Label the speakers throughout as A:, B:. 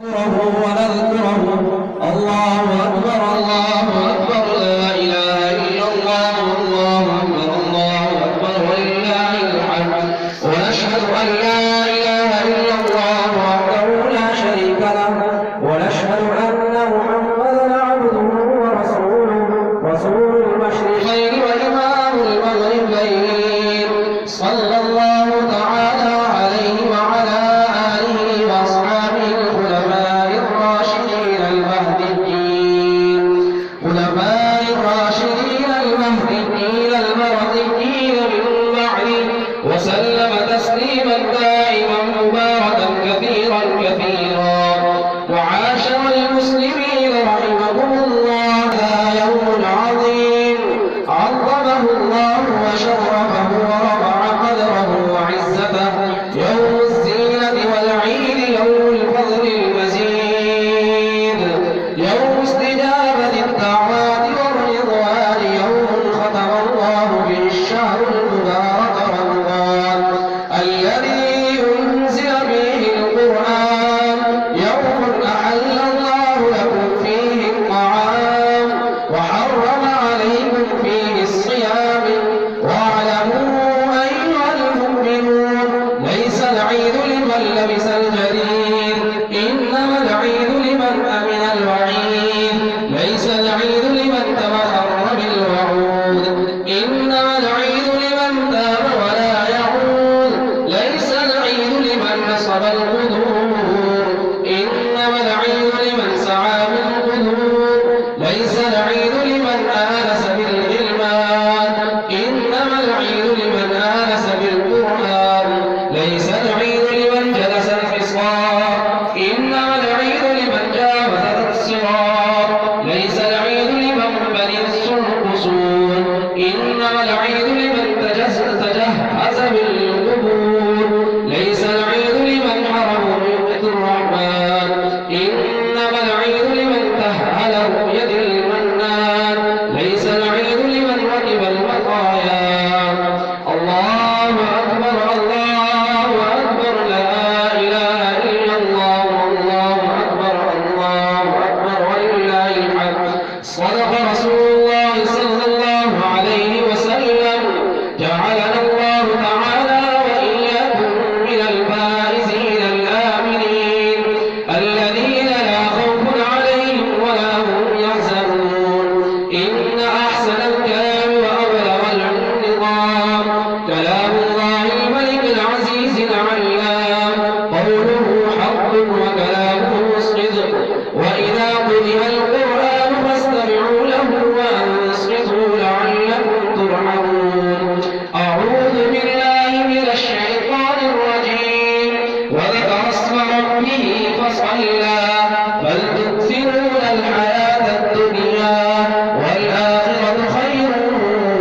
A: ونذكره. الله أكبر الله أكبر لا إله إلا الله والله أكبر الله أكبر ولله الحمد. ونشهد أن لا إله إلا الله وحده لا شريك له ونشهد أن محمدا عبده ورسوله رسول المشرقين وإمام المغربين صلى الله تعالى عليه وعلى آله وأصحابه الخلفاء الراشدين المهديين المرضيين من بعده وسلم تسليما دائما مباركا كثيرا وعاشر المسلمين رحمهم الله. هذا يوم عظيم عظمه الله وشرفه ورفع قدره وعزته، يوم الزينة والعيد، يوم الفضل المزيد، يوم استجابة الدعوات والرضوان، يوم ختم الله به الشهر المبارك رمضان الذي أنزل فيه القرآن، يوم أحل الله لكم فيه الطعام وحرم عليكم فيه الصيام. واعلموا أيها المؤمنون ليس العيد لمن لبس الجديد، إنما العيد لمن أمن الوعيد، ليس العيد لمن تمهر بالوعود، إنما العيد لمن تاب ولا يعود، ليس العيد لمن نصب القدور، إنما العيد لمن سعى بالقدور، ليس العيد لمن آنس بالغلمان، إنما العيد لمن آنس بالقرآن، ليس العيد لمن جلس الحصار، إنما العيد لمن جاوز الصراط، ليس العيد لمن بني القصور، إنما العيد لمن تجهز بالقبور، ليس العيد لمن حرم رؤية الرحمن، إنما العيد لمن تهل رؤية المنان، ليس العيد لمن ركب المطايا. الله أكبر الله أكبر لا إله إلا الله والله أكبر الله أكبر ولله الحمد. صدق رسول الله صلى الله عليه وسلم. جعلنا الله تعالى وإياكم من الفائزين الآمنين الذين لا خوف عليهم ولا هم يحزنون. إن أحسن الكلام وأبلغ النظام كلام الله الملك العزيز العلام، قوله حق وكلامه صدق. وإذا قرئ القرآن فاستمعوا له وأنصتوا لعلكم ترحمون. أعوذ بالله من الشيطان الرجيم. وذكر اسم ربه فصلى بل تؤثرون الحياة الدنيا والآخرة خير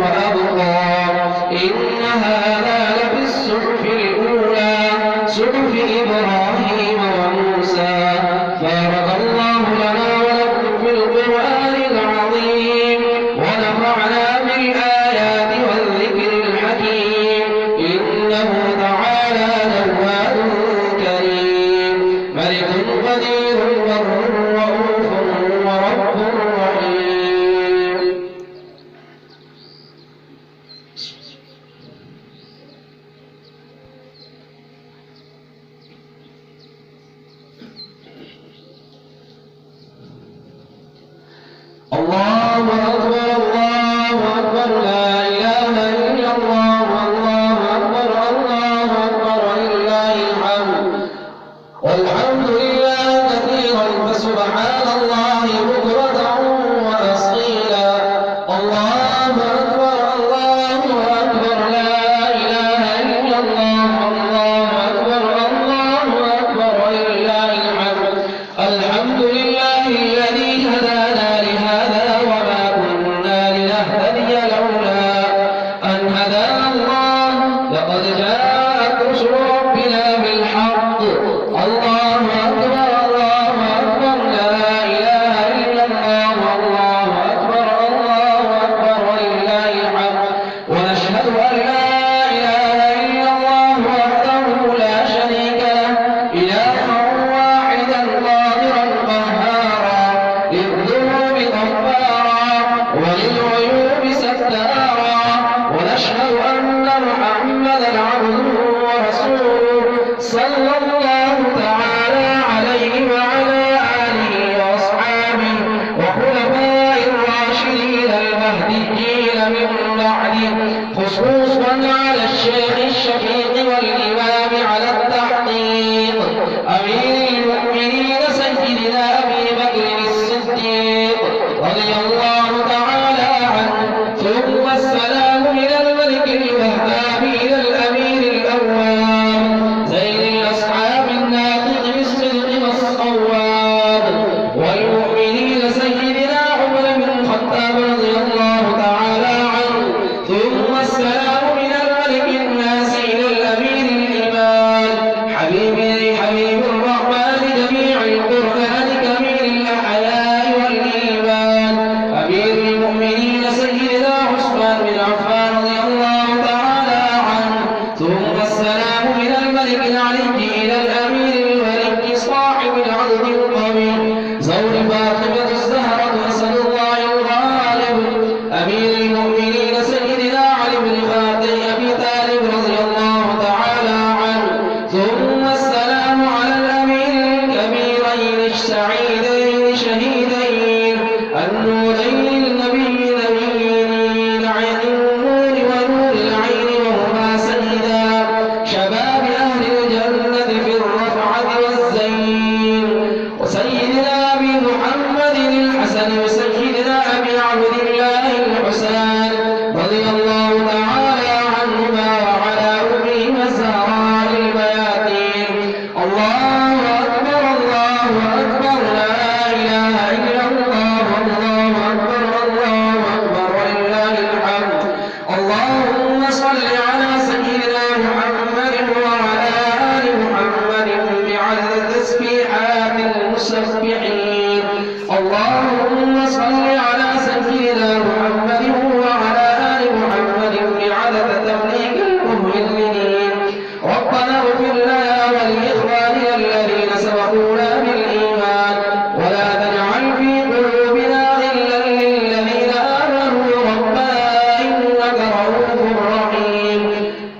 A: وأبقى إن هذا لفي الصحف الأولى صحف إبراهيم وموسى. بارك الله لنا ولكم في القرآن العظيم ونفعنا بالآيات والذكر الحكيم، إنه تعالى جواد كريم ملك قدير بالعدل القوي زوج فاطمة الزهرة أسد الله الغالب أمير المؤمنين سيدنا علي بن أبي طالب رضي الله تعالى عنه ثم السلام على الأمير الكبيرين السعيدين شهيدين النورين النبي نبيين عين النور ونور العين وهما سيدا شباب أهل الجنة في الرفعة والزين وسيدنا أبي محمد الحسن وسيدنا أبي عبد الله الحسين رضي الله تعالى عنهما وعلى أمهما الزهراء البياتين. الله أكبر الله أكبر لا إله إلا الله الله أكبر الله أكبر ولله الحمد. اللهم صل على سيدنا محمد وعلى آل محمد بعدد تسبيحات المسبحين. اللهم صل على سيدنا محمد وعلى آل محمد بعدد تبليغ المهللين. ربنا اغفر لنا ولإخواننا الذين سبقونا بالإيمان ولا تجعل في قلوبنا غلا للذين آمنوا ربنا إنك رؤوف رحيم.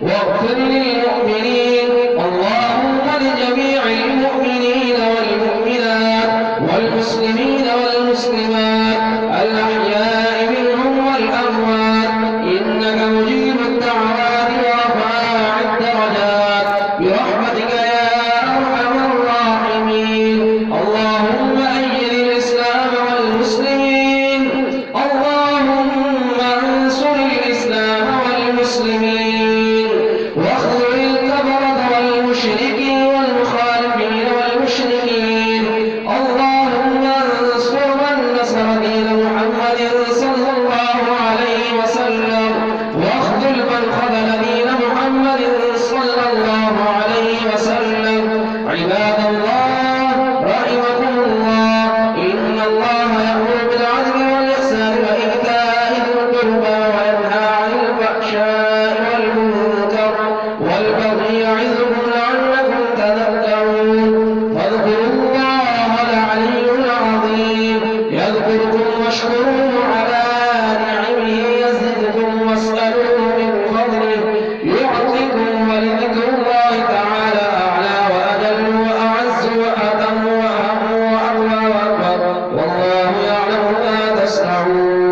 A: واغفر للمؤمنين اللهم لجميع المؤمنين والمؤمنات والمسلمين والمسلمات الأحياء منهم والأموات إنك مجيب الدعوات ورفاع الدرجات برحمتك يا أرحم الراحمين. اللهم أيد الإسلام والمسلمين. اللهم انصر الإسلام والمسلمين واخذل الكفرة والمشركين والمخالفين والمشركين. اللهم انصر من نصر دين محمد صلى الله عليه وسلم واخذل من خذل دين محمد صلى الله عليه وسلم. عباد الله رحمكم الله إن الله يأمر بالعدل والإحسان وإيتاء ذي القربى وينهى عن الفحشاء والمنكر والبغي يعظكم لعلكم تذكرون. فاذكروا الله العلي العظيم يذكركم واشكروه على نعمه يزدكم واسألوه من فضله يعطكم ولذكر الله تعالى أعلى وأجل وأعز وأتم وأهم وأقوى وأكبر والله يعلم ما تصنعون.